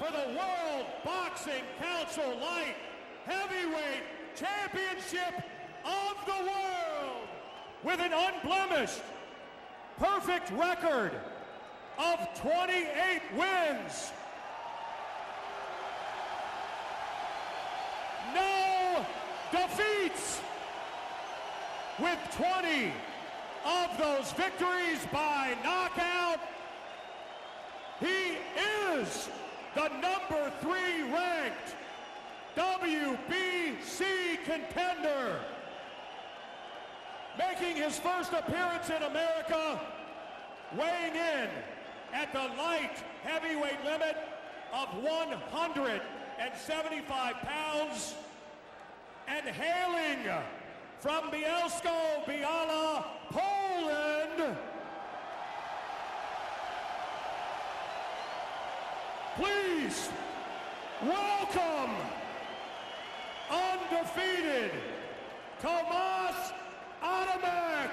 for the World Boxing Council Light Heavyweight Championship of the world, with an unblemished, perfect record of 28 wins, no defeats, with 20 of those victories by knockout. He is the number 3 ranked WBC contender, making his first appearance in America, weighing in at the light heavyweight limit of 175 pounds, and hailing from Bielsko-Biała, Poland, please welcome undefeated Tomasz Adamek.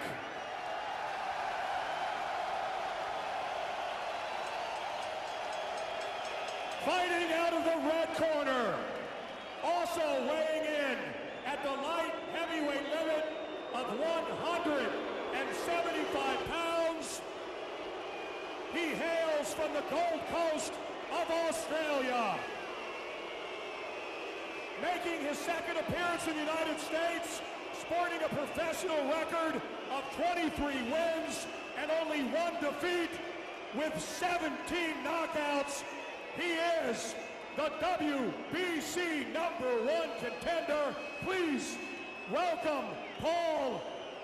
Fighting out of the red corner, also weighing in at the light heavyweight limit of 175 pounds, he hails from the Gold Coast of Australia. Making his second appearance in the United States, sporting a professional record of 23 wins and only 1 defeat with 17 knockouts, he is the WBC #1 contender. Please welcome Paul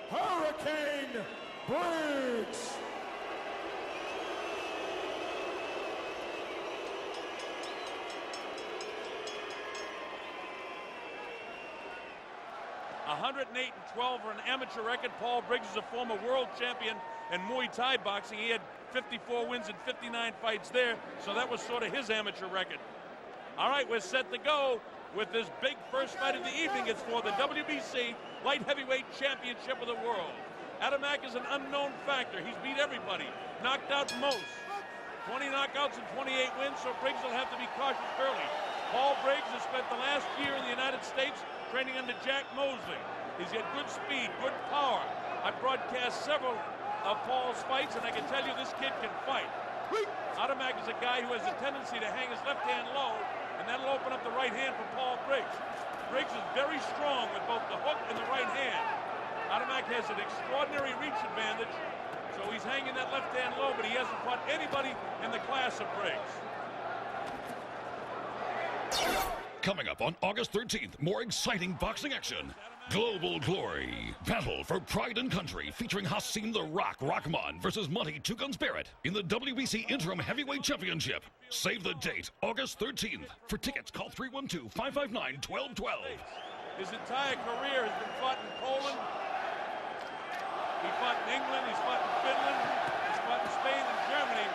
Hurricane Briggs. .108-12 for an amateur record. Paul Briggs is a former world champion in Muay Thai boxing. He had 54 wins and 59 fights there, so that was sort of his amateur record. All right, we're set to go with this big first fight of the evening. It's for the WBC Light Heavyweight Championship of the world. Adamek is an unknown factor. He's beat everybody, knocked out most. 20 knockouts and 28 wins, so Briggs will have to be cautious early. Paul Briggs has spent the last year in the United States training under Jack Mosley. He's got good speed, good power. I've broadcast several of Paul's fights, and I can tell you this kid can fight. Adamek is a guy who has a tendency to hang his left hand low, and that'll open up the right hand for Paul Briggs. Briggs is very strong with both the hook and the right hand. Adamek has an extraordinary reach advantage, so he's hanging that left hand low, but he hasn't fought anybody in the class of Briggs. Coming up on August 13th, more exciting boxing action. Global Glory. Battle for Pride and Country featuring Hassim the Rock Rahman versus Monty Two Guns Barrett in the WBC Interim Heavyweight Championship. Save the date, August 13th. For tickets, call 312-559-1212. His entire career has been fought in Poland. He fought in England, he's fought in Finland, he's fought in Spain and Germany.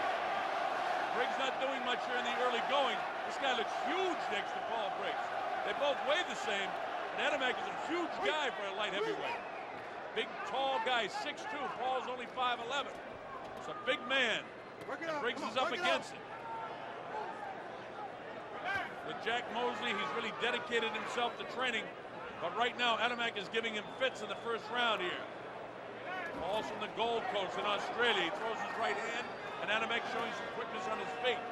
Briggs not doing much here in the early going. This guy looks huge next to Paul Briggs. They both weigh the same. And Adamek is a huge guy for a light heavyweight. Big, tall guy, 6'2". Paul's only 5'11". It's a big man. Briggs is up against him. With Jack Mosley, he's really dedicated himself to training. But right now, Adamek is giving him fits in the first round here. Paul's from the Gold Coast in Australia. He throws his right hand, and Adamek showing some quickness on his feet.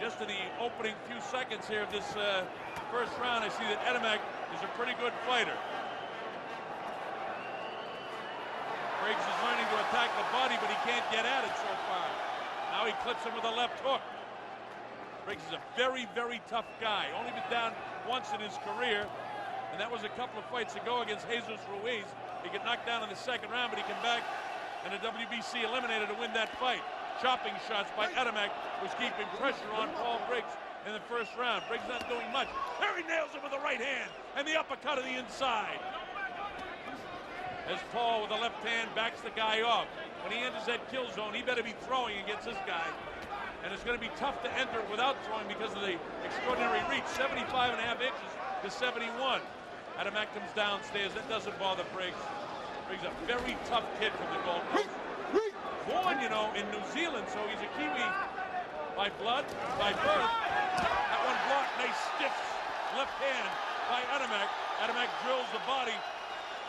Just in the opening few seconds here of this first round, I see that Adamek is a pretty good fighter. Briggs is learning to attack the body, but he can't get at it so far. Now he clips him with a left hook. Briggs is a very, very tough guy. Only been down once in his career, and that was a couple of fights ago against Jesus Ruiz. He got knocked down in the second round, but he came back in a WBC eliminator to win that fight. Chopping shots by Adamek was keeping pressure on Paul Briggs in the first round. Briggs not doing much. There he nails him with the right hand and the uppercut of the inside. As Paul with the left hand backs the guy off. When he enters that kill zone, he better be throwing against this guy. And it's going to be tough to enter without throwing because of the extraordinary reach, 75.5 inches to 71. Adamek comes downstairs. That doesn't bother Briggs. Briggs a very tough kid from the Gold Coast. Born, you know, in New Zealand, so he's a Kiwi by blood, by birth. That one blocked, nice stiff left hand by Adamek. Adamek drills the body,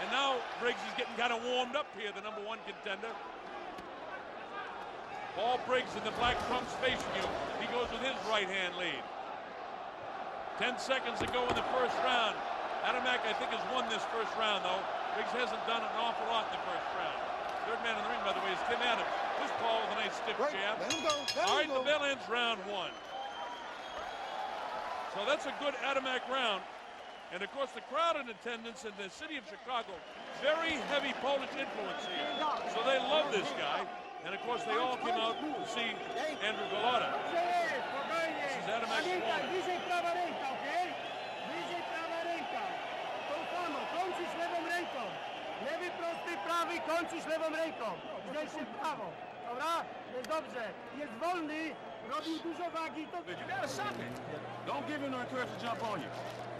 and now Briggs is getting kind of warmed up here, the #1 contender. Paul Briggs in the black trunks facing you. He goes with his right hand lead. 10 seconds to go in the first round. Adamek, I think, has won this first round, though. Briggs hasn't done an awful lot in the first round. Third man in the ring, by the way, is Tim Adams. This Paul with a nice stiff jab. Let him go. All right, the bell ends round 1. So that's a good Adamek round. And of course, the crowd in attendance in the city of Chicago, very heavy Polish influence here. So they love this guy. And of course, they all came out to see Andrew Golota. This is Adamek's opponent. Bliżej prawa ręka, okej? Bliżej prawa ręka. To samo, kończysz lewą ręką. Lewy prosty, prawy, kończysz lewą ręką. Zdejść się w prawo. Dobra? Jest dobrze. Jest wolny, robił dużo wagi. To... You gotta stop it. Don't give him no encouragement to jump on you.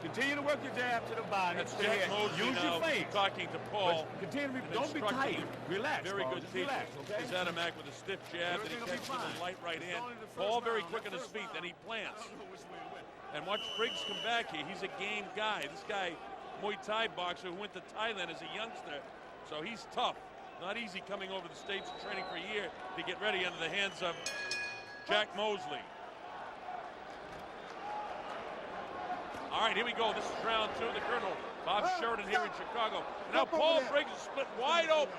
Continue to work your jab to the body. That's Stay Jack ahead. Mosley Use your now face. talking to Paul. But continue to be, and don't be instructing tight. him. Relax. Very Paul. good Just teacher. relax, okay? Here's Adamek with a stiff jab that he Everything will be catches with a fine. light right It's hand. only the first Paul very round. quick on That's his the feet, first then he plants. I don't know which way it went. And watch Briggs come back here. He's a game guy. This guy, Muay Thai boxer who went to Thailand as a youngster. So he's tough. Not easy coming over the States and training for a year to get ready under the hands of Jack Mosley. All right, here we go. This is round 2. The Colonel, Bob Sheridan here in Chicago. Now Paul Briggs is split wide open.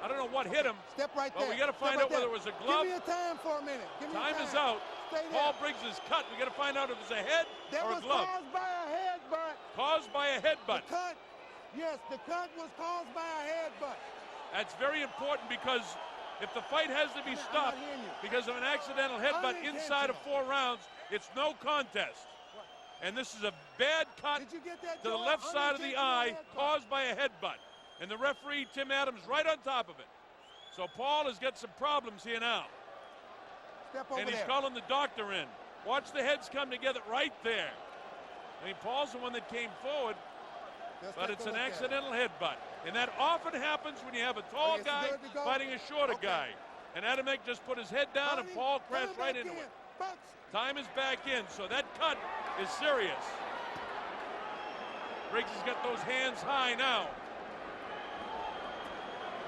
I don't know what hit him. Step right But there. we got to find Step out right whether there. it was a glove. Give me a time for a minute. Give me Time a is out. Stay there. Paul Briggs is cut. We got to find out if it's a head That or a was glove. caused by a headbutt. Caused by a headbutt. The cut, yes, the cut was caused by a headbutt. That's very important because if the fight has to be I'm not stopped hearing you. because of an accidental headbutt inside of 4 rounds, it's no contest. And this is a bad cut Did you get that, to the Joe? left side of the eye Unintentional headbutt. caused by a headbutt. And the referee, Tim Adams, right on top of it. So Paul has got some problems here now. Step over And he's there. calling the doctor in. Watch the heads come together right there. I mean, Paul's the one that came forward, Just but take it's a an look at it. accidental headbutt. And that often happens when you have a tall yes, guy good to go. fighting a shorter Okay. guy. And Adamek just put his head down and Body, Paul come crashed right back into in. it. Box. Time is back in, so that cut is serious. Briggs has got those hands high now.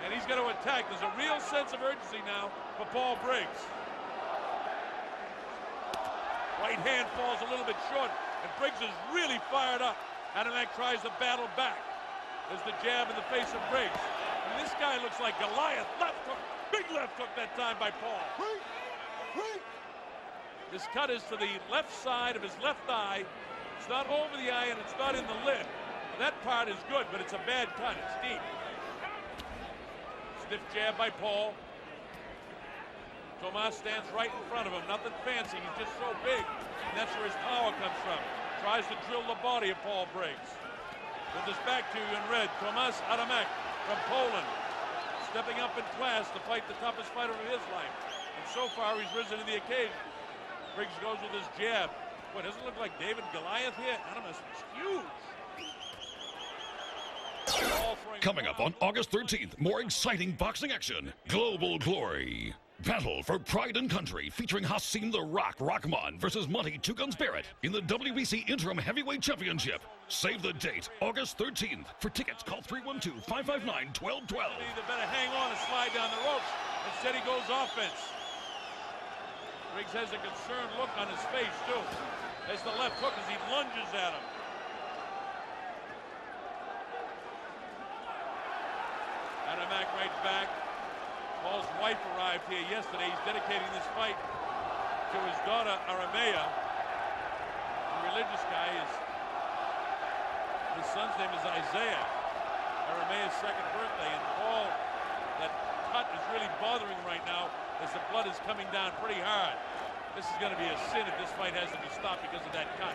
And he's going to attack. There's a real sense of urgency now for Paul Briggs. Right hand falls a little bit short, and Briggs is really fired up. Adamek tries to battle back. There's the jab in the face of Briggs. And this guy looks like Goliath. Left hook, big left hook that time by Paul. Quick. This cut is to the left side of his left eye. It's not over the eye and it's not in the lid. That part is good, but it's a bad cut. It's deep. Stiff jab by Paul. Tomasz stands right in front of him. Nothing fancy. He's just so big. And that's where his power comes from. Tries to drill the body of Paul Briggs. With this back to you in red, Tomasz Adamek from Poland. Stepping up in class to fight the toughest fighter of his life. And so far, he's risen to the occasion. Briggs goes with his jab. Boy, doesn't it look like David Goliath here? Adamek is huge. Coming up on August 13th, more exciting boxing action. Global Glory. Battle for Pride and Country featuring Hassim the Rock Rahman versus Monty Two Gun Spirit in the WBC Interim Heavyweight Championship. Save the date, August 13th. For tickets, call 312-559-1212. Either better hang on and slide down the ropes. Instead, he goes offense. Briggs has a concerned look on his face, too. There's the left hook as he lunges at him. Adamek right back. Paul's wife arrived here yesterday. He's dedicating this fight to his daughter, Aramea. A religious guy. His son's name is Isaiah. Aramea's second birthday. And Paul, that cut is really bothering him right now as the blood is coming down pretty hard. This is going to be a sin if this fight has to be stopped because of that cut.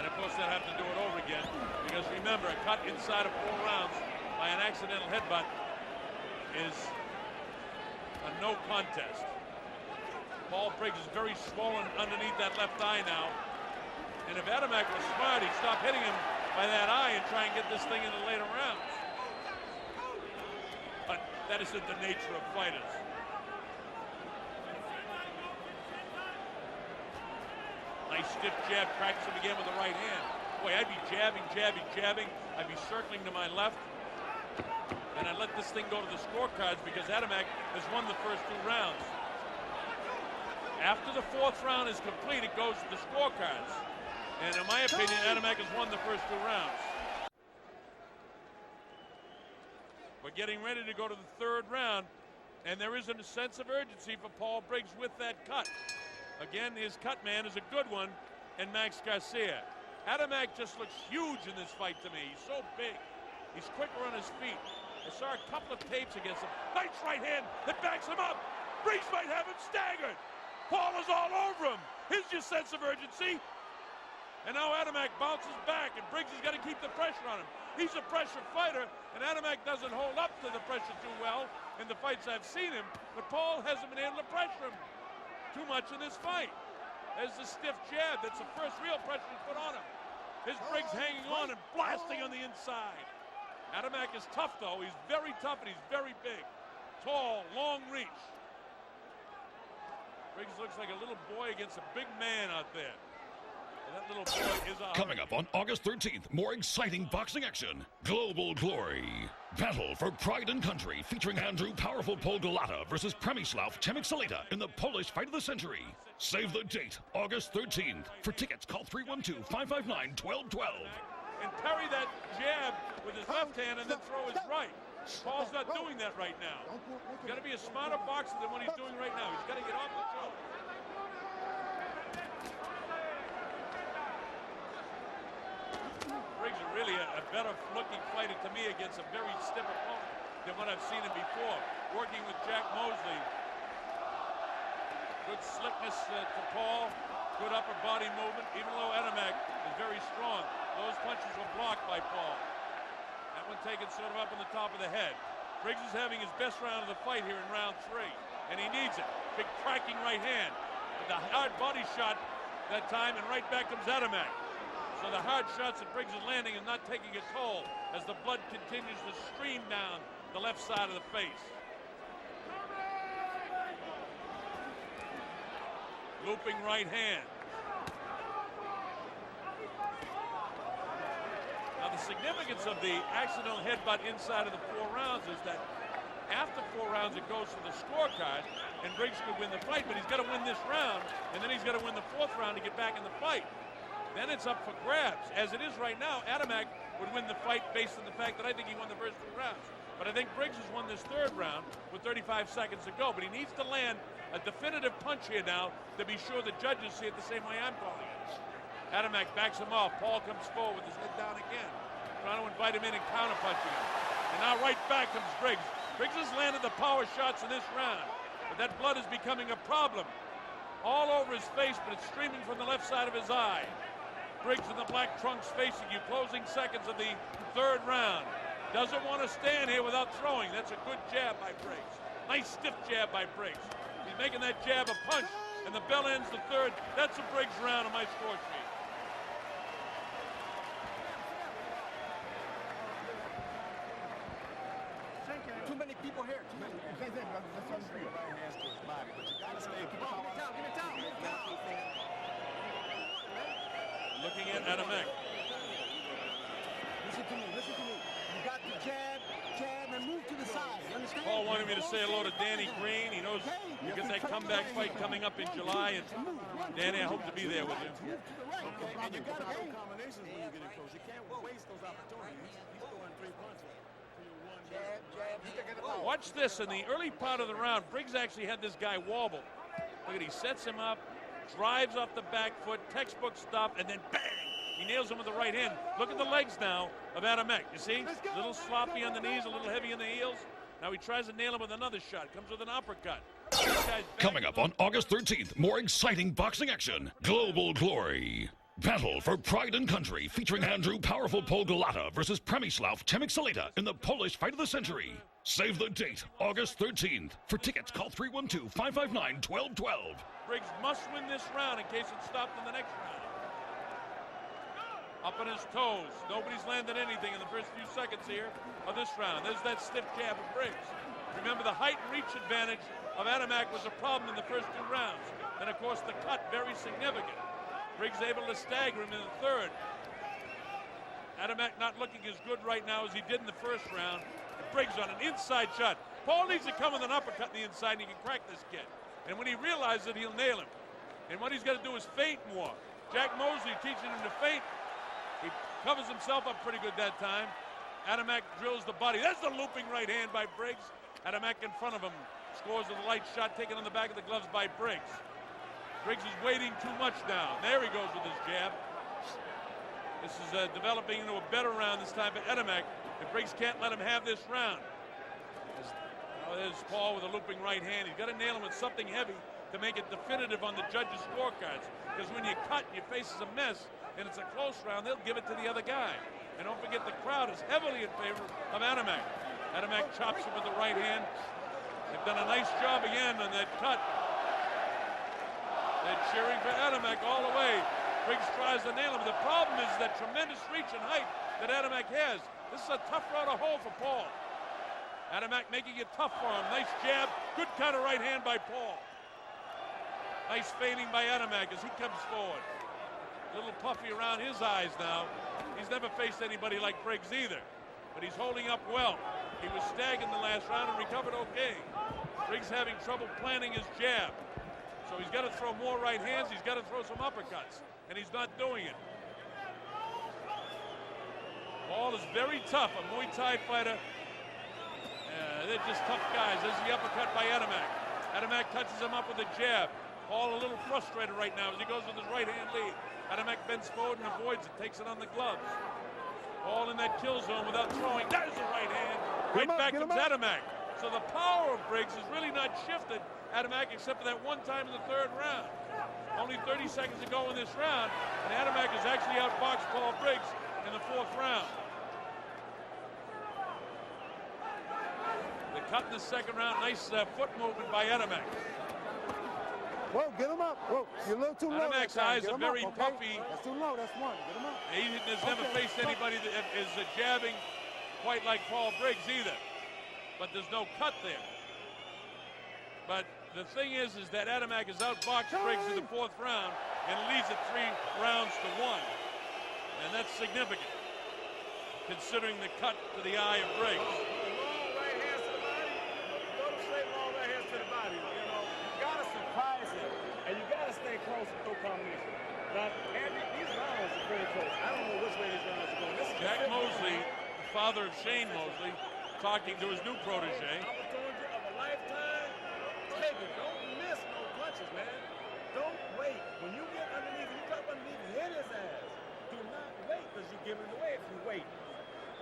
And of course, they'll have to do it over again. Because remember, a cut inside of 4 rounds by an accidental headbutt is a no contest. Paul Briggs is very swollen underneath that left eye now. And if Adamek was smart, he'd stop hitting him by that eye and try and get this thing in the later rounds. But that isn't the nature of fighters. Nice stiff jab, cracks him again with the right hand. Boy, I'd be jabbing. I'd be circling to my left. And I'd let this thing go to the scorecards because Adamek has won the first 2 rounds. After the 4th round is complete, it goes to the scorecards. And in my opinion, Adamek has won the first 2 rounds. We're getting ready to go to the 3rd round, and there is a sense of urgency for Paul Briggs with that cut. Again, his cut man is a good one, and Max Garcia. Adamek just looks huge in this fight to me. He's so big. He's quicker on his feet. I saw a couple of tapes against him. Nice right hand that backs him up. Briggs might have him staggered. Paul is all over him. Here's your sense of urgency. And now Adamek bounces back, and Briggs has got to keep the pressure on him. He's a pressure fighter, and Adamek doesn't hold up to the pressure too well in the fights I've seen him, but Paul hasn't been able to pressure him too much in this fight. There's the stiff jab. That's the first real pressure he's put on him. Here's Briggs hanging on and blasting on the inside. Adamek is tough, though. He's very tough, and he's very big. Tall, long reach. Briggs looks like a little boy against a big man out there. That little boy is Coming up on August 13th, more exciting boxing action. Global Glory. Battle for Pride and Country featuring Andrew Powerful Podolata versus Przemysław Ciemeksalita in the Polish Fight of the Century. Save the date, August 13th. For tickets, call 312-559-1212. And parry that jab with his left hand and then throw his right. Paul's not doing that right now. He's got to be a smarter boxer than what he's doing right now. He's got to get off the toe. Briggs is really a better looking fighter to me against a very stiff opponent than what I've seen him before. Working with Jack Mosley. Good slickness to Paul. Good upper body movement, even though Adamek is very strong. Those punches were blocked by Paul. That one taken sort of up on the top of the head. Briggs is having his best round of the fight here in round 3, and he needs it. Big cracking right hand. The hard body shot that time, and right back comes Adamek. So the hard shots that Briggs is landing and not taking a toll as the blood continues to stream down the left side of the face. Looping right hand. Now the significance of the accidental headbutt inside of the 4 rounds is that after 4 rounds it goes to the scorecard and Briggs could win the fight, but he's got to win this round and then he's got to win the 4th round to get back in the fight. Then it's up for grabs. As it is right now, Adamek would win the fight based on the fact that I think he won the first 2 rounds. But I think Briggs has won this 3rd round with 35 seconds to go. But he needs to land a definitive punch here now to be sure the judges see it the same way I'm calling it. Adamek backs him off. Paul comes forward with his head down again, trying to invite him in and counterpunching him. And now right back comes Briggs. Briggs has landed the power shots in this round, but that blood is becoming a problem. All over his face, but it's streaming from the left side of his eye. Briggs in the black trunks facing you. Closing seconds of the 3rd round. Doesn't want to stand here without throwing. That's a good jab by Briggs. Nice stiff jab by Briggs. He's making that jab a punch, and the bell ends the 3rd. That's a Briggs round on my score sheet. Too many people here. Too many. Looking at Adamek. Listen to me. You got the jab, and move to the side. You understand? Paul wanted me to say hello to Danny Green. He knows you got that comeback fight coming up in July, and Danny, I hope to be there with you. And you got to have combinations when you get in close. You can't waste those opportunities. He's throwing 3 punches. Watch this. In the early part of the round, Briggs actually had this guy wobble. Look at, he sets him up, drives off the back foot, textbook stuff, and then bang! He nails him with the right hand. Look at the legs now of Adamek. You see? A little sloppy on the knees, a little heavy on the heels. Now he tries to nail him with another shot. Comes with an uppercut. Coming up on August 13th, more exciting boxing action. Global Glory. Battle for Pride and Country featuring Andrew Powerful Podolata versus Przemysław Ciemeksalita in the Polish Fight of the Century. Save the date, August 13th. For tickets, call 312-559-1212. Briggs must win this round in case it's stopped in the next round. Up on his toes. Nobody's landed anything in the first few seconds here of this round. There's that stiff jab of Briggs. Remember, the height and reach advantage of Adamek was a problem in the first 2 rounds. And, of course, the cut very significant. Briggs able to stagger him in the third. Adamek not looking as good right now as he did in the first round. And Briggs on an inside shot. Paul needs to come with an uppercut in the inside, and he can crack this kid. And when he realizes it, he'll nail him. And what he's got to do is feint more. Jack Mosley teaching him to feint. He covers himself up pretty good that time. Adamek drills the body. That's the looping right hand by Briggs. Adamek in front of him scores with a light shot taken on the back of the gloves by Briggs. Briggs is waiting too much now. There he goes with his jab. This is developing into a better round this time for Adamek. And Briggs can't let him have this round. There's Paul with a looping right hand. He's got to nail him with something heavy to make it definitive on the judges' scorecards. Because when you cut and your face is a mess and it's a close round, they'll give it to the other guy. And don't forget, the crowd is heavily in favor of Adamek. Adamek chops him with the right hand. They've done a nice job again on that cut. They're cheering for Adamek all the way. Briggs tries to nail him. The problem is that tremendous reach and height that Adamek has. This is a tough road to hold for Paul. Adamek making it tough for him. Nice jab. Good counter right hand by Paul. Nice feinting by Adamek as he comes forward. A little puffy around his eyes now. He's never faced anybody like Briggs either. But he's holding up well. He was staggered in the last round and recovered okay. Briggs having trouble planting his jab. So he's got to throw more right hands. He's got to throw some uppercuts. And he's not doing it. Paul is very tough, a Muay Thai fighter. They're just tough guys. There's the uppercut by Adamek. Adamek touches him up with a jab. Paul a little frustrated right now as he goes with his right hand lead. Adamek bends forward and avoids it, takes it on the gloves. Paul in that kill zone without throwing. That is the right hand. Right back comes Adamek. So the power of Briggs has really not shifted Adamek except for that one time in the third round. Only 30 seconds to go in this round, and Adamek has actually outboxed Paul Briggs in the fourth round. The cut in the second round, nice foot movement by Adamek. Whoa, get him up. Whoa, you're a little too low. Adamek's eyes are very up, puffy. That's too low, that's one. Get him up. He has never faced anybody that is jabbing quite like Paul Briggs either. But there's no cut there. But the thing is that Adamek has outboxed Briggs in the fourth round and leads it 3 rounds to 1. And that's significant, considering the cut to the eye of Briggs. Long right hands to the body. Go to straight long right hands to the body. You know, you gotta surprise him, and you gotta stay close to no combination. Now, these rounds are very close. I don't know which way these rounds are going. This is Jack Mosley, the father of Shane Mosley, talking to his new protege. Opportunity of a lifetime. Take it. Don't miss no punches, man. Don't wait. When you get underneath, you drop underneath, hit his ass. Do not wait, because you give it away if you wait.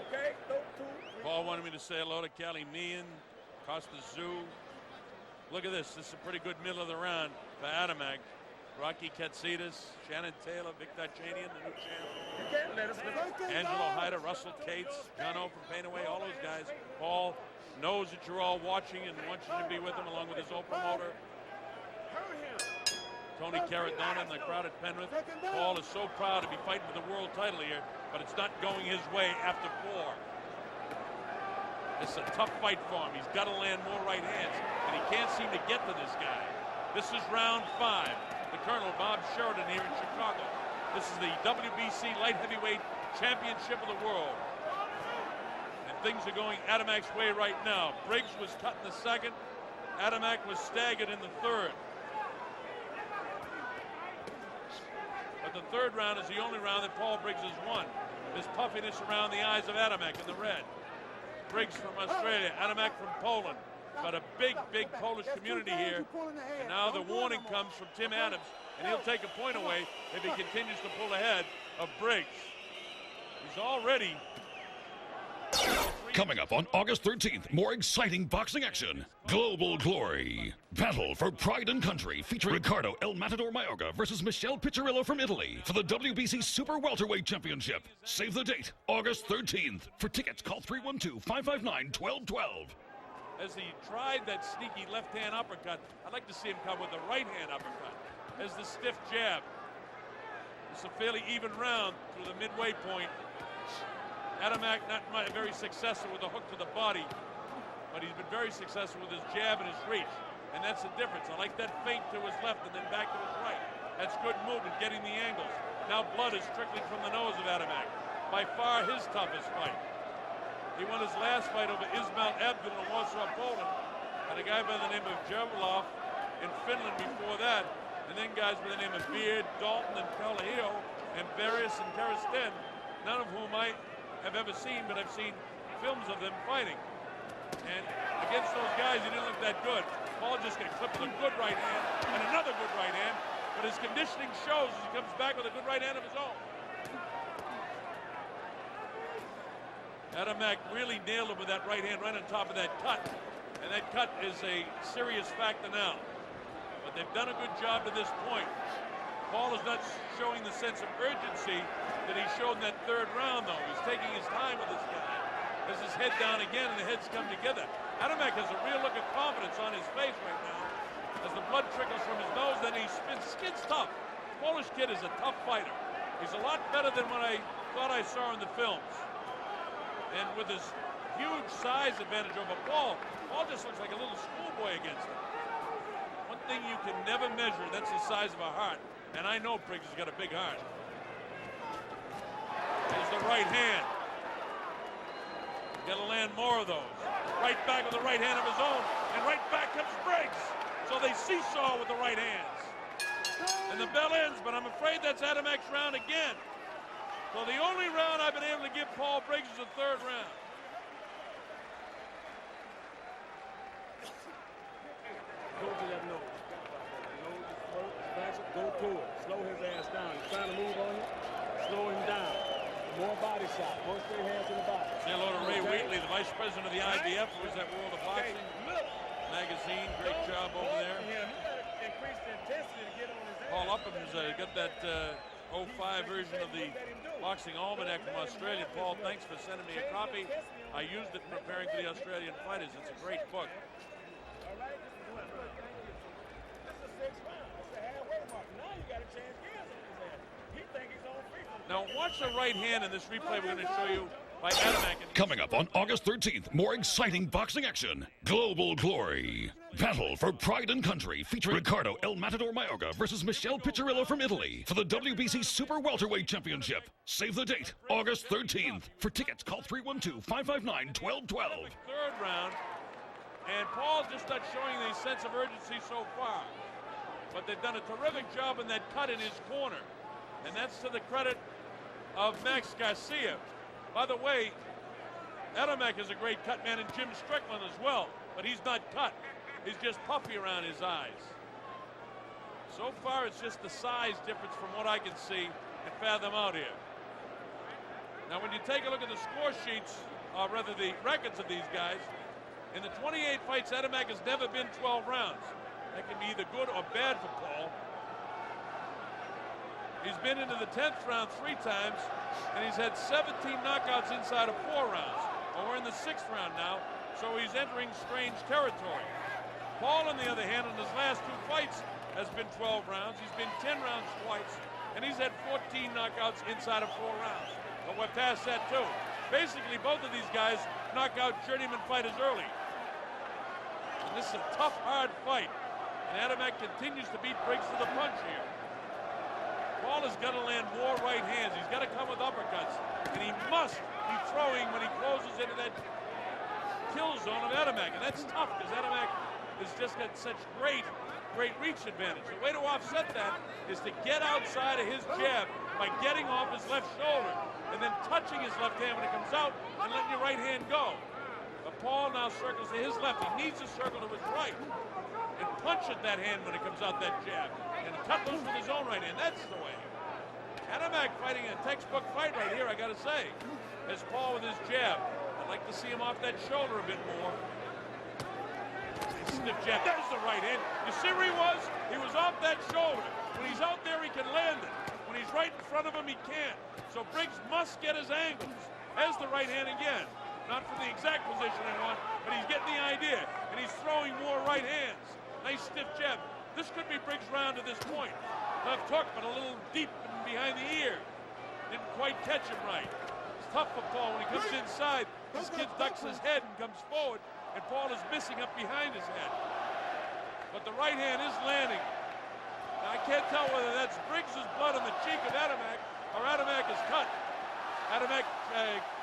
Okay? Don't do. Paul wanted me to say hello to Cali Meehan, Costa Zoo. Look at this. This is a pretty good middle of the round for Adamek. Rocky Katsidas, Shannon Taylor, Victor Chanian, the new champ. You can't let us Angelo Hyder, Russell Cates, John O from Pain Away, all those guys. Paul knows that you're all watching and wants you to be with him along with his old promoter. Tony Caradona in the crowd at Penrith. Paul is so proud to be fighting for the world title here, but it's not going his way after 4. It's a tough fight for him. He's got to land more right hands, and he can't seem to get to this guy. This is round 5. The Colonel, Bob Sheridan, here in Chicago. This is the WBC Light Heavyweight Championship of the world. And things are going Adamek's way right now. Briggs was cut in the second. Adamek was staggered in the third. But the third round is the only round that Paul Briggs has won. There's puffiness around the eyes of Adamek in the red. Briggs from Australia, Adamek from Poland. But a big, big Polish community here. And now the warning comes from Tim Adams, and he'll take a point away if he continues to pull ahead of Briggs. He's already... Coming up on August 13th, more exciting boxing action. Global Glory. Battle for Pride and Country featuring Ricardo El Matador Mayorga versus Michelle Piccirillo from Italy for the WBC Super Welterweight Championship. Save the date, August 13th. For tickets, call 312-559-1212. As he tried that sneaky left-hand uppercut, I'd like to see him come with a right-hand uppercut. As the stiff jab. It's a fairly even round through the midway point. Adamek not very successful with a hook to the body, but he's been very successful with his jab and his reach. And that's the difference. I like that feint to his left and then back to his right. That's good movement, getting the angles. Now blood is trickling from the nose of Adamek. By far his toughest fight. He won his last fight over Ismail Abdul in Warsaw, Poland, and a guy by the name of Jervolov in Finland before that, and then guys by the name of Beard, Dalton, and Pelahio, and Various and Terrastin, none of whom I have ever seen, but I've seen films of them fighting. And against those guys, he didn't look that good. Paul just got clipped with a good right hand and another good right hand, but his conditioning shows as he comes back with a good right hand of his own. Adamek really nailed him with that right hand right on top of that cut. And that cut is a serious factor now. But they've done a good job to this point. Paul is not showing the sense of urgency that he showed in that third round, though. He's taking his time with this guy. Has his head down again, and the heads come together. Adamek has a real look of confidence on his face right now. As the blood trickles from his nose, then he spins. Skid's tough. Polish kid is a tough fighter. He's a lot better than what I thought I saw in the films. And with his huge size advantage over Paul, Paul just looks like a little schoolboy against him. One thing you can never measure, that's the size of a heart. And I know Briggs has got a big heart. There's the right hand. Got to land more of those. Right back with the right hand of his own. And right back comes Briggs. So they seesaw with the right hands. And the bell ends, but I'm afraid that's Adamek's round again. So the only round I've been able to give Paul Briggs is the third round. Go to that nose. Nose is first, smash it, go to it. Slow his ass down. He's trying to move on you. Slow him down. More body shot. More straight hands to the body. Say hello to Ray Wheatley, the vice president of the IBF, who is at World of Boxing magazine. Great job over there. Increase the intensity to get on his ass. Paul Upham's got that 05 version of the Boxing Almanac from Australia. Paul, thanks for sending me a copy. I used it in preparing for the Australian fighters. It's a great book. All right, this is the 6th round. It's the halfway mark. Now you got a chance gears on his ass. He think he's on free. Now watch the right hand in this replay we're going to show you by Adamek. Coming up on August 13th, more exciting boxing action. Global Glory. Battle for Pride and Country featuring Ricardo El Matador Mayorga versus Michelle Piccirillo from Italy for the WBC Super Welterweight Championship. Save the date, August 13th. For tickets, call 312-559-1212. Third round, and Paul just not showing the sense of urgency so far. But they've done a terrific job in that cut in his corner. And that's to the credit of Max Garcia. By the way, Adamek is a great cut man, and Jim Strickland as well, but he's not cut. He's just puffy around his eyes. So far, it's just the size difference from what I can see and fathom out here. Now, when you take a look at the score sheets, or rather the records of these guys, in the 28 fights, Adamek has never been 12 rounds. That can be either good or bad for Paul. He's been into the 10th round 3 times, and he's had 17 knockouts inside of 4 rounds. Well, we're in the 6th round now, so he's entering strange territory. Paul, on the other hand, in his last 2 fights has been 12 rounds. He's been 10 rounds twice, and he's had 14 knockouts inside of 4 rounds. But we're past that, too. Basically, both of these guys knock out journeyman fighters early. And this is a tough, hard fight. And Adamek continues to beat Briggs to the punch here. Paul has got to land more right hands. He's got to come with uppercuts. And he must be throwing when he closes into that kill zone of Adamek. And that's tough because Adamek has just got such great reach advantage. The way to offset that is to get outside of his jab by getting off his left shoulder and then touching his left hand when it comes out and letting your right hand go. But Paul now circles to his left. He needs to circle to his right and punch at that hand when it comes out that jab and cut loose with his own right hand. That's the way. Adamek fighting a textbook fight right here, I gotta say. As Paul with his jab. I'd like to see him off that shoulder a bit more. Stiff jab. There's the right hand. You see where he was? He was off that shoulder. When he's out there, he can land it. When he's right in front of him, he can't. So Briggs must get his angles. There's the right hand again. Not from the exact position I want, but he's getting the idea. And he's throwing more right hands. Nice stiff jab. This could be Briggs' round to this point. Left hook, but a little deep behind the ear. Didn't quite catch him right. It's tough for Paul when he comes inside. This kid ducks his head and comes forward, and Paul is missing up behind his head. But the right hand is landing. Now, I can't tell whether that's Briggs' blood on the cheek of Adamek or Adamek is cut. Adamek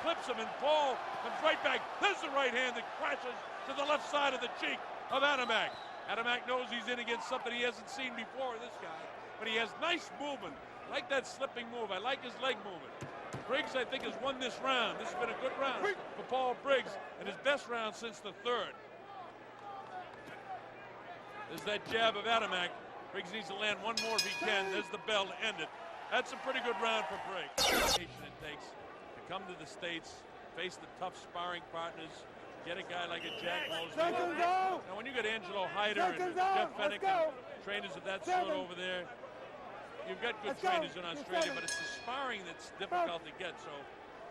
clips him, and Paul comes right back. There's the right hand that crashes to the left side of the cheek of Adamek. Adamek knows he's in against something he hasn't seen before, this guy. But he has nice movement. I like that slipping move. I like his leg movement. Briggs, I think, has won this round. This has been a good round for Paul Briggs, and his best round since the third. There's that jab of Adamek. Briggs needs to land one more if he can. There's the bell to end it. That's a pretty good round for Briggs. It takes to come to the States, face the tough sparring partners, get a guy like a Jack Mosley. Now, when you got Angelo Hyder and Jeff Fennick and trainers of that sort over there, you've got good trainers in Australia, but it's the sparring that's difficult to get. So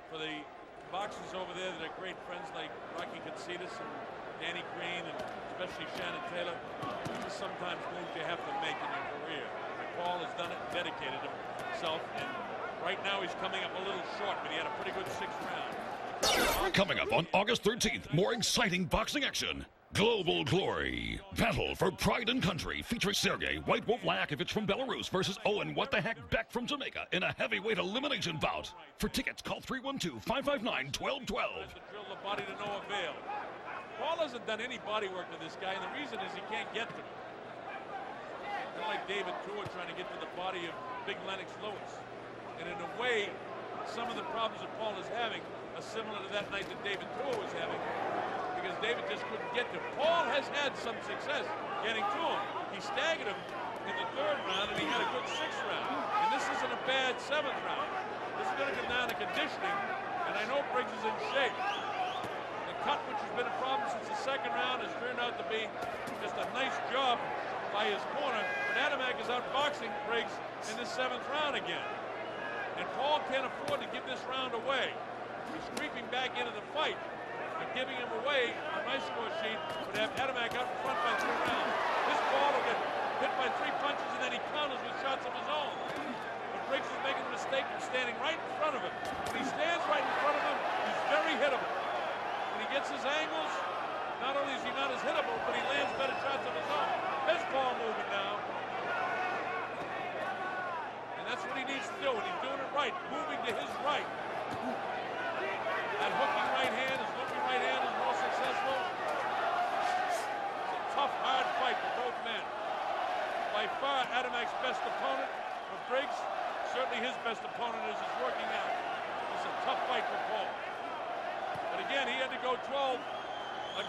for the boxers over there that are great friends like Rocky Katsidas and Danny Green and especially Shannon Taylor, this is sometimes moves you have to make in your career. Paul has done it and dedicated himself, and right now he's coming up a little short, but he had a pretty good sixth round. Coming up on August 13th, more exciting boxing action. Global Glory. Battle for Pride and Country featuring Sergey White Wolf Lyakovich from Belarus versus Owen What the Heck Beck from Jamaica in a heavyweight elimination bout. For tickets, call 312-559-1212. To drill the body to no avail. Paul hasn't done any body work to this guy, and the reason is he can't get to him. Kind of like David Tua trying to get to the body of big Lennox Lewis. And in a way, some of the problems that Paul is having are similar to that night that David Tua was having, because David just couldn't get to him. Paul has had some success getting to him. He staggered him in the third round, and he had a good sixth round. And this isn't a bad seventh round. This is going to come down to conditioning, and I know Briggs is in shape. The cut, which has been a problem since the second round, has turned out to be just a nice job by his corner. But Adamek is outboxing Briggs in the seventh round again. And Paul can't afford to give this round away. He's creeping back into the fight. But giving him away on my score sheet would have Adamek out in front by 3 rounds. This ball will get hit by 3 punches, and then he counters with shots of his own. But Briggs is making the mistake of standing right in front of him. When he stands right in front of him, he's very hittable. When he gets his angles, not only is he not as hittable, but he lands better shots of his own. His ball moving now. And that's what he needs to do, and he's doing it right, moving to his right. That hooking right hand, his looking right hand is more successful. It's a tough, hard fight for both men. By far, Adamek's best opponent for Briggs. Certainly his best opponent as it's working out. It's a tough fight for Paul. But again, he had to go 12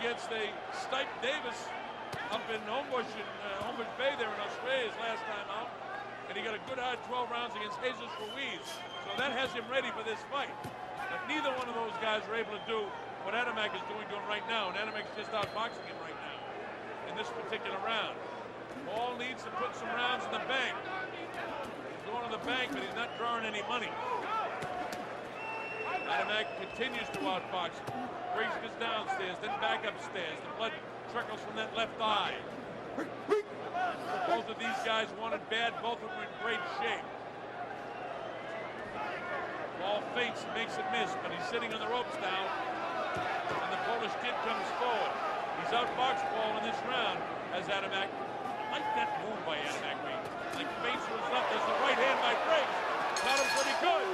against a Stipe Davis up in Homebush Bay there in Australia his last time out. And he got a good hard 12 rounds against Jesus Ruiz. So that has him ready for this fight. But neither one of those guys are able to do what Adamek is doing right now. And Adamek's just outboxing him right now in this particular round. Paul needs to put some rounds in the bank. He's going to the bank, but he's not drawing any money. Adamek continues to outbox him. Briggs goes downstairs, then back upstairs. The blood trickles from that left eye. Both of these guys wanted bad. Both of them are in great shape. Paul feints and makes it miss, but he's sitting on the ropes now. And the Polish kid comes forward. He's outboxed Paul in this round as Adamek. Like that move by Adamek. Like face was left. There's the right hand by Briggs. Got him pretty good.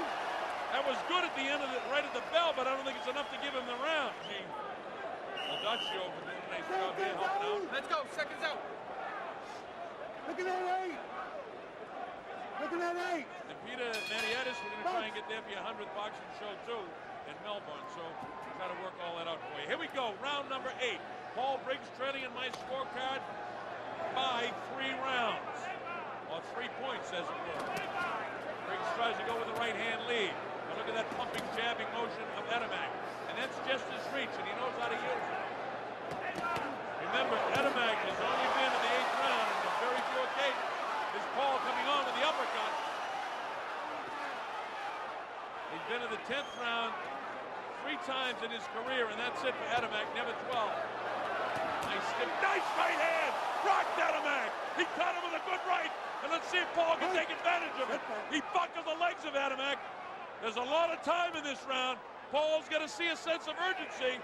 That was good at the end of it, right at the bell, but I don't think it's enough to give him the round. Gee. Adacio doing a nice job here helping out. Let's go. Seconds out. Look at that 8. Look at that 8. And Peter Maniatis, we're going to try and get there for your 100th boxing show too in Melbourne. So we'll try to work all that out for you. Here we go, round number 8. Paul Briggs trailing in my scorecard by 3 rounds. Or 3 points, as it were. Briggs tries to go with the right hand lead. Now look at that pumping, jabbing motion of Adamek. And that's just his reach, and he knows how to use it. Remember, Adamek has only been in the 8th round in a very few occasions. Is Paul coming on with the uppercut. He's been in the 10th round 3 times in his career, and that's it for Adamek, never 12. Nice stiff, nice right hand! Rocked Adamek! He caught him with a good right, and let's see if Paul can take advantage of it. He buckles the legs of Adamek. There's a lot of time in this round. Paul's going to see a sense of urgency.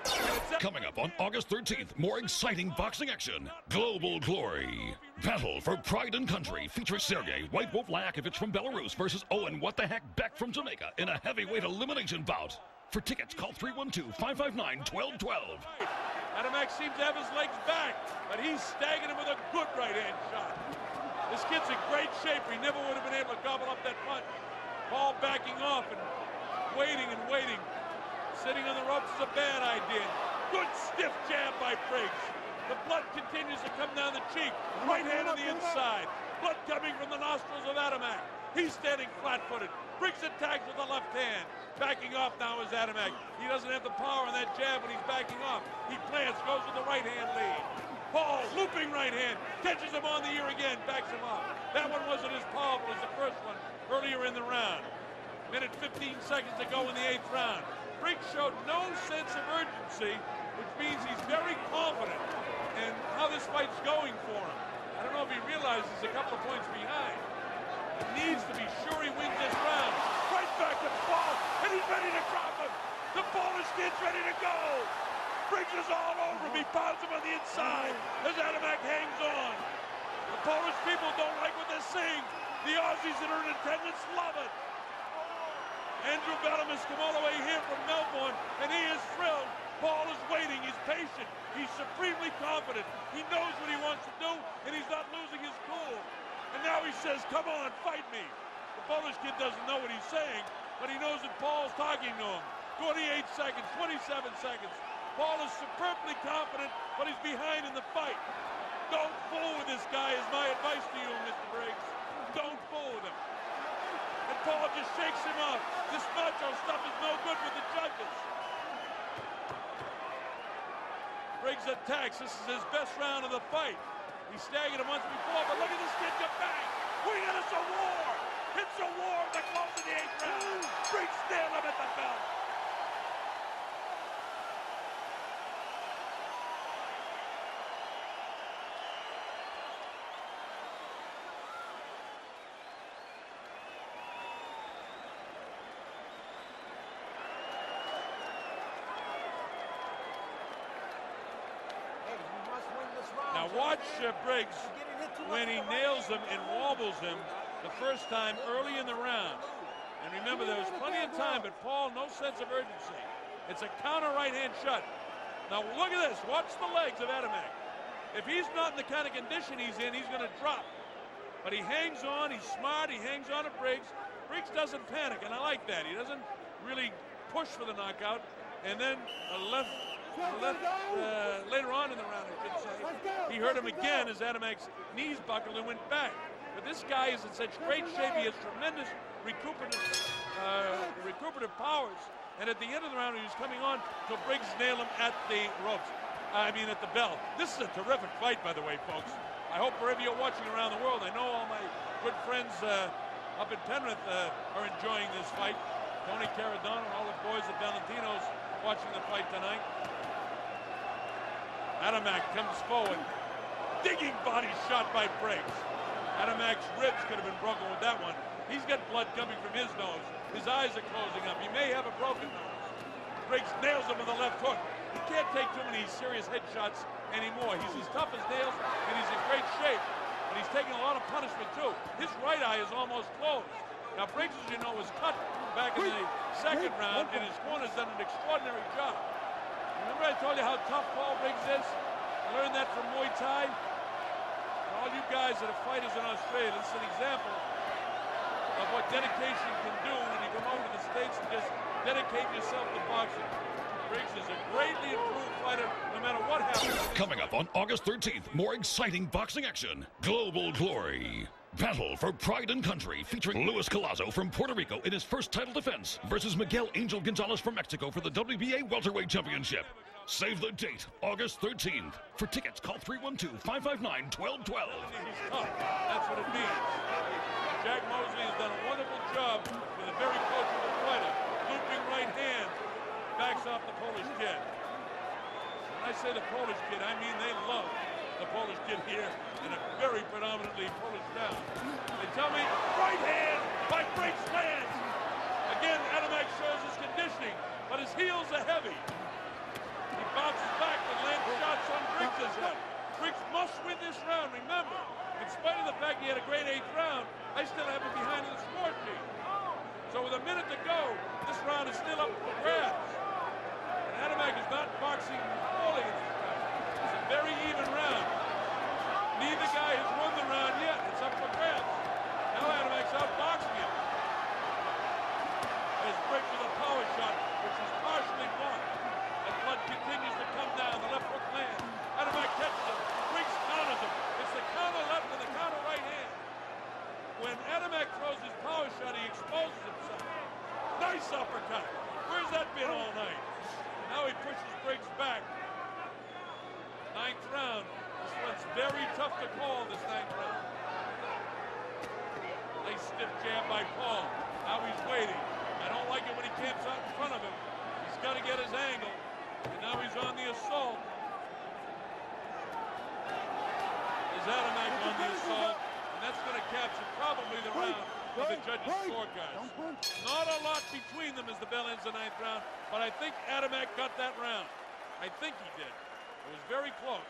Coming up on August 13th, more exciting boxing action. Global Glory. Battle for Pride and Country featuring Sergey White Wolf Lajakovic from Belarus versus Owen What the Heck Beck from Jamaica in a heavyweight elimination bout. For tickets, call 312-559-1212. Adamek seems to have his legs back, but he's staggering him with a good right-hand shot. This kid's in great shape. He never would have been able to gobble up that punch. Paul backing off and waiting and waiting. Sitting on the ropes is a bad idea. Good stiff jab by Briggs. The blood continues to come down the cheek. Right hand on the inside. Blood coming from the nostrils of Adamek. He's standing flat-footed. Briggs attacks with the left hand. Backing off now is Adamek. He doesn't have the power on that jab when he's backing off. He plants, goes with the right hand lead. Paul, looping right hand, catches him on the ear again, backs him off. That one wasn't as powerful as the first one earlier in the round. Minute 15 seconds to go in the 8th round. Briggs showed no sense of urgency, which means he's very confident in how this fight's going for him. I don't know if he realizes he's a couple of points behind. He needs to be sure he wins this round. Right back to Paul, and he's ready to drop him. The Polish kid's ready to go. Briggs is all over him. He pounds him on the inside as Adamek hangs on. The Polish people don't like what they're seeing. The Aussies that are in attendance love it. Andrew Bellum has come all the way here from Melbourne, and he is thrilled. Paul is waiting. He's patient. He's supremely confident. He knows what he wants to do, and he's not losing his cool. And now he says, come on, fight me. The Polish kid doesn't know what he's saying, but he knows that Paul's talking to him. 28 seconds, 27 seconds. Paul is superbly confident, but he's behind in the fight. Don't fool with this guy is my advice to you, Mr. Briggs. Don't fool with him. And Paul just shakes him off. This macho stuff is no good with the judges. Briggs attacks. This is his best round of the fight. He staggered him once before, but look at this kid get back. It's a war. It's a war in the close of the 8th round. Briggs nailed him at the belt. Now watch Briggs when he nails him and wobbles him the first time early in the round. And remember, there was plenty of time, but Paul, no sense of urgency. It's a counter right-hand shot. Now look at this. Watch the legs of Adamek. If he's not in the kind of condition he's in, he's going to drop. But he hangs on. He's smart. He hangs on to Briggs. Briggs doesn't panic, and I like that. He doesn't really push for the knockout. And then later on in the round, I should say, he hurt him again as Adamek's knees buckled and went back. But this guy is in such great shape. He has tremendous recuperative powers. And at the end of the round, he was coming on till Briggs nailed him at the ropes. At the bell. This is a terrific fight, by the way, folks. I hope wherever you're watching around the world, I know all my good friends up in Penrith are enjoying this fight. Tony Caradona and all the boys at Valentino's watching the fight tonight. Adamek comes forward. Digging body shot by Briggs. Adamek's ribs could have been broken with that one. He's got blood coming from his nose. His eyes are closing up. He may have a broken nose. Briggs nails him with a left hook. He can't take too many serious headshots anymore. He's as tough as nails, and he's in great shape. But he's taking a lot of punishment, too. His right eye is almost closed. Now, Briggs, as you know, was cut back in the second round, and his corner's done an extraordinary job. Remember I told you how tough Paul Briggs is? I learned that from Muay Thai. For all you guys that are fighters in Australia, this is an example of what dedication can do when you come over to the States and just dedicate yourself to boxing. Briggs is a greatly improved fighter no matter what happens. Coming up on August 13th, more exciting boxing action. Global Glory. Battle for Pride and Country featuring Luis Collazo from Puerto Rico in his first title defense versus Miguel Angel Gonzalez from Mexico for the WBA Welterweight Championship. Save the date, August 13th. For tickets, call 312-559-1212. He's tough. That's what it means. Jack Mosley has done a wonderful job with a very coachable fighter. Looping right hand. Backs off the Polish kid. When I say the Polish kid, I mean they love the Polish kid here in a very predominantly Polish town. They tell me right hand by Briggs lands. Again, Adamek shows his conditioning. but his heels are heavy. He bounces back and lands shots on Briggs' head. Briggs must win this round. Remember, in spite of the fact he had a great 8th round, I still have him behind in the score sheet. So with a minute to go, this round is still up for grabs. And Adamek is not boxing fully in this round. It's a very even round. Neither guy has won the round yet. It's up for grabs. Now Adamek's outboxing him. There's Briggs with a power shot, which is partially blocked. And blood continues to come down. The left hook lands. Adamek catches him. Briggs counters him. It's the counter left and the counter right hand. When Adamek throws his power shot, he exposes himself. Nice uppercut. Where's that been all night? Now he pushes Briggs back. 9th round. This one's very tough to call, this 9th round. Nice stiff jab by Paul. Now he's waiting. I don't like it when he camps out in front of him. He's got to get his angle. And now he's on the assault. There's Adamek on the assault. And that's going to capture probably the round of the judges' scorecards. Not a lot between them as the bell ends the 9th round, but I think Adamek got that round. I think he did. It was very close.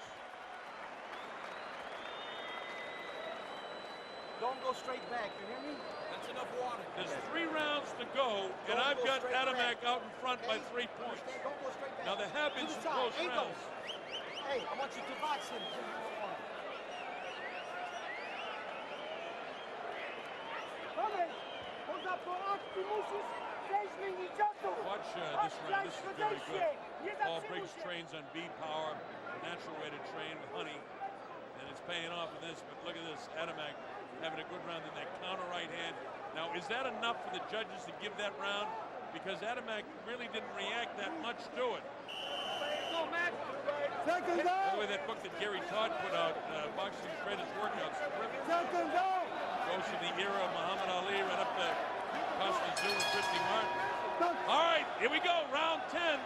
Don't go straight back, you hear me? That's enough water. There's 3 rounds to go, and I've got Adamek out in front by 3 points. Don't go straight back. Now there have been some close rounds. Hey, I want you to box him. Watch this round. This is very good. Paul Briggs trains on bead power, natural way to train with honey, and it's paying off in this. But look at this, Adamek having a good round in that counter right hand. Now, is that enough for the judges to give that round? Because Adamek really didn't react that much to it. By the way, that book that Gary Todd put out, Boxing's Greatest Workouts, goes from the era of Muhammad Ali right up to Costa Zoo and Christy Martin. All right, here we go, round 10.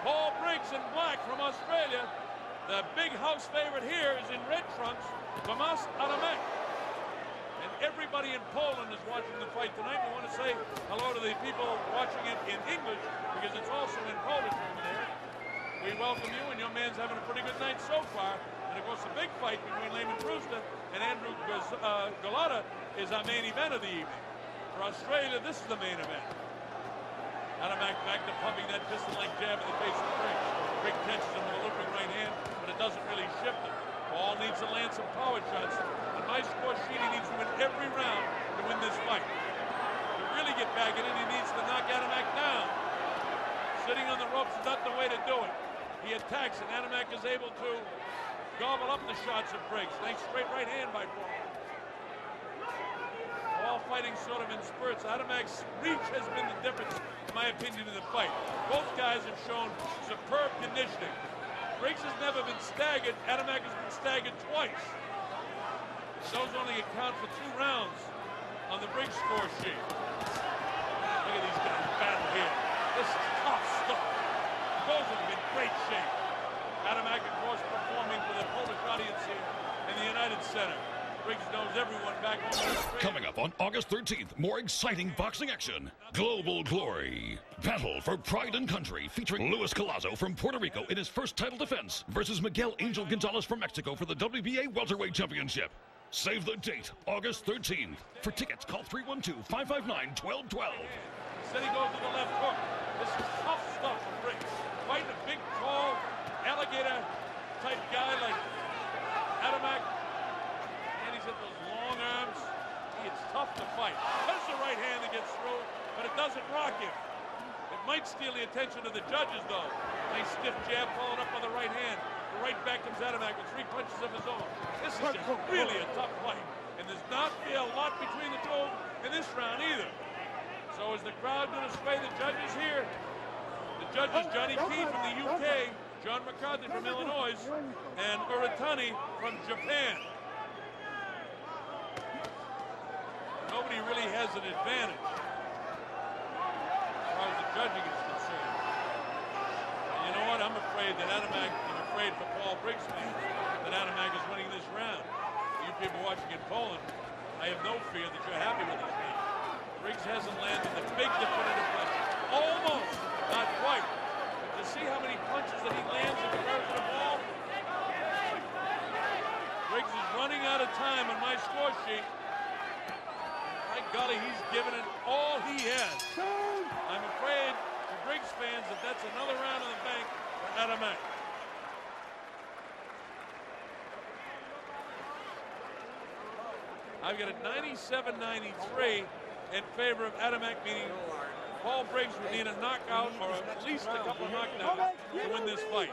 Paul Briggs in black from Australia. The big house favorite here is in red trunks, Tomasz Adamek. And everybody in Poland is watching the fight tonight. We want to say hello to the people watching it in English because it's also in Polish over there. We welcome you, and your man's having a pretty good night so far. And of course, the big fight between Lehman Brewster and Andrew Golota is our main event of the evening. For Australia, this is the main event. Adamek back to pumping that piston-like jab in the face of Briggs. Briggs catches him with a looping right hand, but it doesn't really shift him. Paul needs to land some power shots. On my score sheet, he needs to win every round to win this fight. To really get back in it, he needs to knock Adamek down. Sitting on the ropes is not the way to do it. He attacks, and Adamek is able to gobble up the shots of Briggs. Nice straight right hand by Paul. Paul fighting sort of in spurts. Adamek's reach has been the difference, in my opinion, in the fight. Both guys have shown superb conditioning. Briggs has never been staggered. Adamek has been staggered twice. Those only account for 2 rounds on the Briggs score sheet. Look at these guys battle here. This is tough stuff. Both of them in great shape. Adamek, of course, performing for the Polish audience here in the United Center. Briggs knows everyone back home. Coming up on August 13th, more exciting boxing action. Global Glory. Battle for Pride and Country featuring Luis Collazo from Puerto Rico in his first title defense versus Miguel Angel Gonzalez from Mexico for the WBA Welterweight Championship. Save the date, August 13th. For tickets, call 312-559-1212. Then he goes to the left hook. This is tough stuff for Briggs. Fighting a big, tall, alligator-type guy like Adamek. And he's got those long arms. It's tough to fight. There's the right hand that gets through, but it doesn't rock him. It might steal the attention of the judges, though. Nice stiff jab followed up by the right hand. The right back comes Adamek with 3 punches of his own. This is just really a tough fight. And there's not a lot between the two in this round either. So is the crowd going to sway the judges here? The judges, Johnny Key from the UK, John McCarthy from Illinois, and Uratani from Japan. Nobody really has an advantage as far as the judging is concerned. And you know what? I'm afraid that Adamek, I'm afraid for Paul Briggs fans, that Adamek is winning this round. You people watching in Poland, I have no fear that you're happy with this game. Briggs hasn't landed the big definitive punch. Almost. Not quite. But you see how many punches that he lands in comparison to Paul? Briggs is running out of time on my score sheet. My golly, he's given it all he has. I'm afraid for Briggs fans that that's another round in the bank for Adamek. I've got a 97-93 in favor of Adamek, meaning Paul Briggs would need a knockout or at least a couple of knockdowns to win this fight.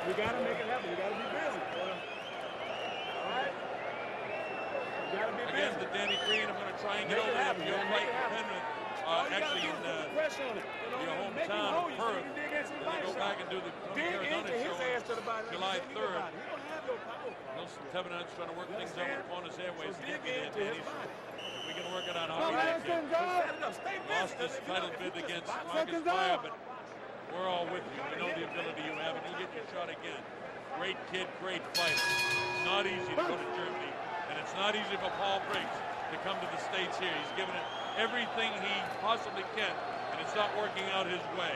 You gotta make it happen. You gotta be busy. All right? You gotta be busy. Again, to Danny Green, I'm going to try and get over there for your fight in Penrith. Actually, in your hometown of Perth. Then they go back and do the Arizona show on July 3rd. Nelson Tevenant's trying to work things out with Opponents Airways. Get me there, Danny. We can work it out how we can. Lost this title bid against Marcus Fire, but we're all with you. We know the ability you have, and you'll get your shot again. Great kid, great fighter. It's not easy to go to Germany, and it's not easy for Paul Briggs to come to the States here. He's given it everything he possibly can, and it's not working out his way.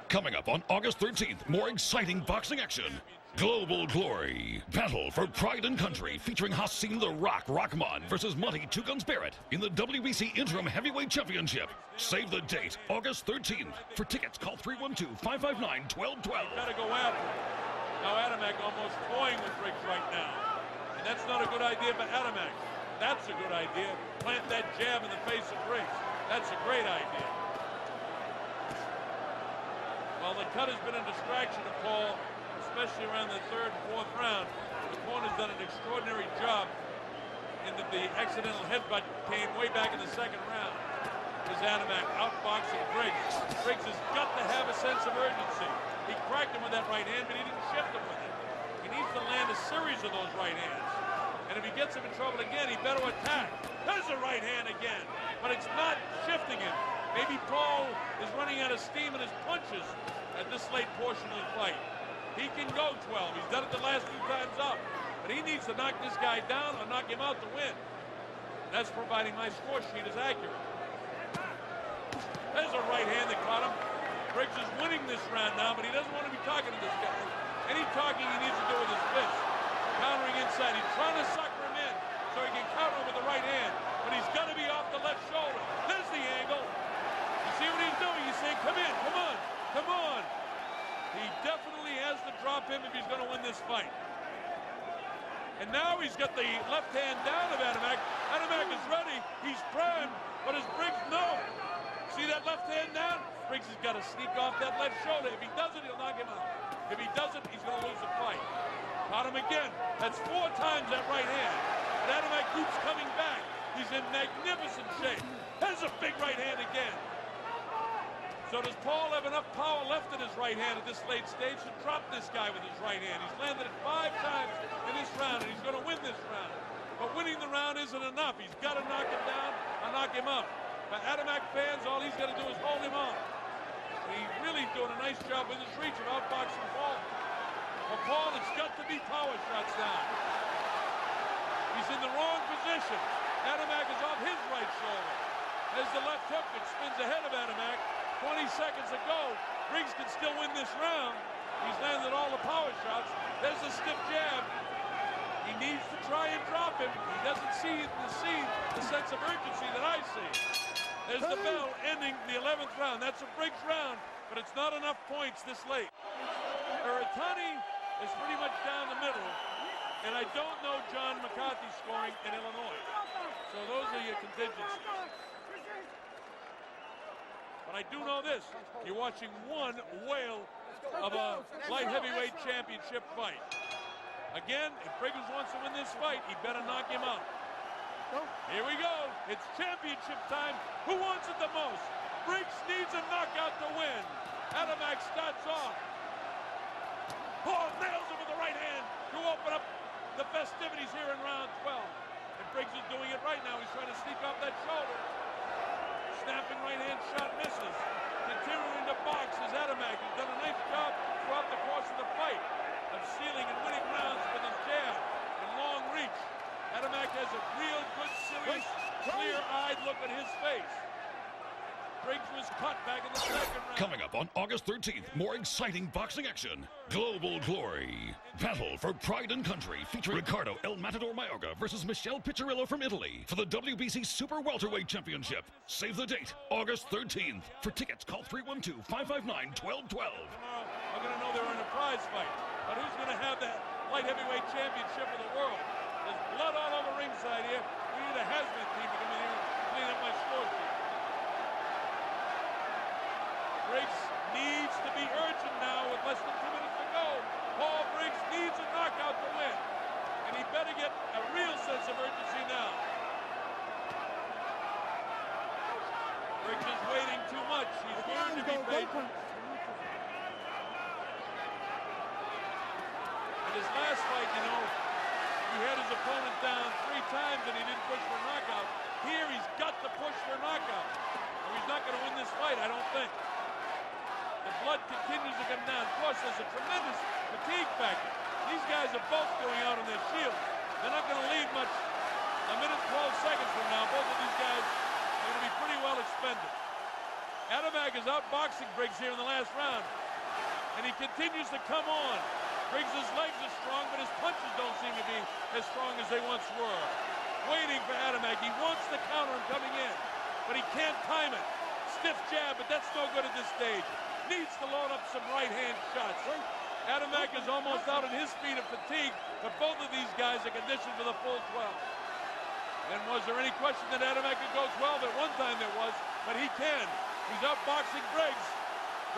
Coming up on August 13th, more exciting boxing action. Global Glory. Battle for Pride and Country featuring Hassim the Rock Rahman versus Monty Two Guns Barrett in the WBC Interim Heavyweight Championship. Save the date, August 13th. For tickets, call 312-559-1212. Gotta go after him. Now Adamek almost toying with Briggs right now. And that's not a good idea for Adamek. That's a good idea. Plant that jab in the face of Briggs. That's a great idea. Well, the cut has been a distraction to Paul, especially around the third and fourth round. The corner's done an extraordinary job in that the accidental headbutt came way back in the second round. Is Adamek outboxing Briggs. Briggs has got to have a sense of urgency. He cracked him with that right hand, but he didn't shift him with it. He needs to land a series of those right hands. And if he gets him in trouble again, he better attack. There's a right hand again, but it's not shifting him. Maybe Paul is running out of steam in his punches at this late portion of the fight. He can go 12. He's done it the last few times up. But he needs to knock this guy down or knock him out to win. That's providing my score sheet is accurate. There's a right hand that caught him. Briggs is winning this round now, but he doesn't want to be talking to this guy. Any talking he needs to do with his fist. Countering inside. He's trying to sucker him in so he can counter him with the right hand. But he's got to be off the left shoulder. There's the angle. You see what he's doing? He's saying, come in, come on, come on. He definitely has to drop him if he's going to win this fight. And now he's got the left hand down of Adamek. Adamek is ready. He's primed. But is Briggs? No. See that left hand down? Briggs has got to sneak off that left shoulder. If he doesn't, he'll knock him out. If he doesn't, he's going to lose the fight. Caught him again. That's 4 times that right hand. And Adamek keeps coming back. He's in magnificent shape. There's a big right hand again. So does Paul have enough power left in his right hand at this late stage to drop this guy with his right hand? He's landed it 5 times in this round, and he's going to win this round. But winning the round isn't enough. He's got to knock him down or knock him up. For Adamek fans, all he's got to do is hold him on. And he's really doing a nice job with his reach of outboxing Paul. For Paul, it's got to be power shots now. He's in the wrong position. Adamek is off his right shoulder. There's the left hook that spins ahead of Adamek. 20 seconds ago, Briggs can still win this round. He's landed all the power shots. There's a stiff jab. He needs to try and drop him. He doesn't see the sense of urgency that I see. There's the bell ending the 11th round. That's a Briggs round, but it's not enough points this late. Eritani is pretty much down the middle, and I don't know John McCarthy's scoring in Illinois. So those are your contingencies. But I do know this. You're watching one whale of a light heavyweight championship fight. Again, if Briggs wants to win this fight, he better knock him out. Here we go. It's championship time. Who wants it the most? Briggs needs a knockout to win. Adamek starts off. Paul nails him with the right hand to open up the festivities here in round 12. And Briggs is doing it right now. He's trying to sneak off that shoulder. Snapping right hand shot misses. Continuing to box is Adamek. He's done a nice job throughout the course of the fight of sealing and winning rounds with a his face. Briggs was cut back in the second round. Coming up on August 13th, more exciting boxing action. Global Glory. Battle for Pride and Country featuring Ricardo El Matador Mayorga versus Michelle Piccirillo from Italy for the WBC Super Welterweight Championship. Save the date, August 13th. For tickets, call 312-559-1212. Tomorrow, we're going to know they're in a prize fight. But who's going to have that light heavyweight championship of the world? There's blood all over ringside here. We need a hazmat team to come in here and clean up my score sheet. Briggs needs to be urgent now with less than 2 minutes to go. Paul Briggs needs a knockout to win. And he better get a real sense of urgency now. Briggs is waiting too much. He's going to be patient. In his last fight, you know, he had his opponent down 3 times and he didn't push for a knockout. Here he's got to push for a knockout. Or he's not going to win this fight, I don't think. The blood continues to come down. Of course, there's a tremendous fatigue factor. These guys are both going out on their shield. They're not going to leave much. A minute, 12 seconds from now, both of these guys are going to be pretty well expended. Adamek is outboxing Briggs here in the last round. And he continues to come on. Briggs' legs are strong, but his punches don't seem to be as strong as they once were. Waiting for Adamek. He wants to counter him coming in, but he can't time it. Stiff jab, but that's no good at this stage. Needs to load up some right-hand shots. Adamek is almost out on his feet of fatigue, but both of these guys are conditioned for the full 12. And was there any question that Adamek could go 12? At one time there was, but he can. He's outboxing Briggs.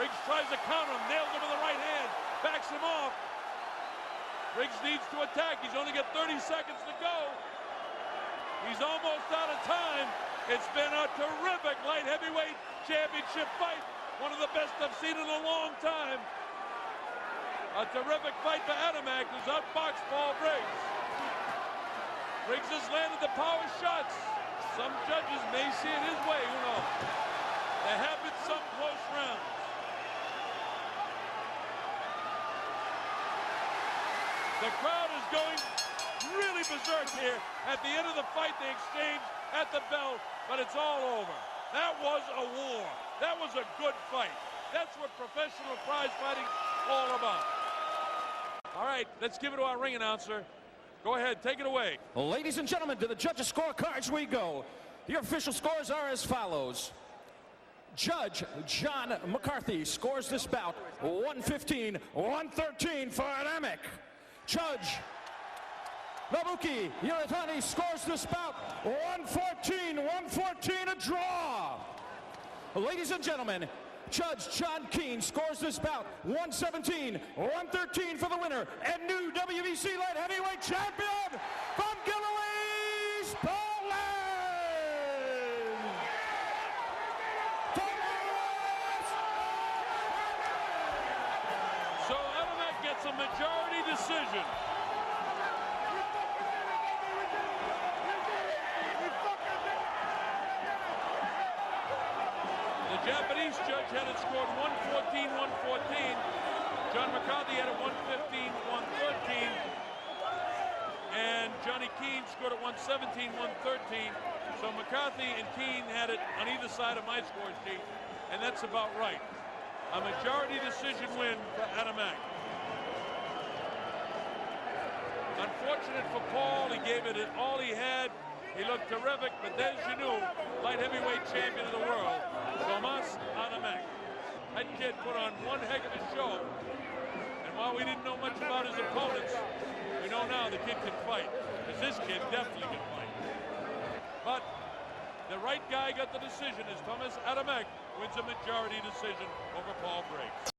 Briggs tries to counter him, nails him with the right hand, backs him off. Briggs needs to attack. He's only got 30 seconds to go. He's almost out of time. It's been a terrific light heavyweight championship fight. One of the best I've seen in a long time. A terrific fight for Adamek, who's outboxed Paul Briggs. Briggs has landed the power shots. Some judges may see it his way, who knows? There have been some close rounds. The crowd is going really berserk here. At the end of the fight, they exchange at the bell, but it's all over. That was a war. That was a good fight. That's what professional prize fighting is all about. All right, let's give it to our ring announcer. Go ahead, take it away. Ladies and gentlemen, to the judges' scorecards we go. Your official scores are as follows. Judge John McCarthy scores this bout 115-113 for Adamek. Judge Nabuki Yoratani scores this bout 114-114, a draw. Ladies and gentlemen, Judge John Keane scores this bout 117-113 for the winner and new WBC light heavyweight champion from Gillies, Poland, Tomasz. So Adamek gets a majority decision. The Japanese judge had it scored 114-114. John McCarthy had it 115-113. And Johnny Keane scored it 117-113. So McCarthy and Keane had it on either side of my score sheet, and that's about right. A majority decision win for Adamek. Unfortunate for Paul, he gave it all he had. He looked terrific, but there's your new light heavyweight champion of the world, Tomasz Adamek. That kid put on one heck of a show. And while we didn't know much about his opponents, we know now the kid can fight, because this kid definitely can fight. But the right guy got the decision as Tomasz Adamek wins a majority decision over Paul Briggs.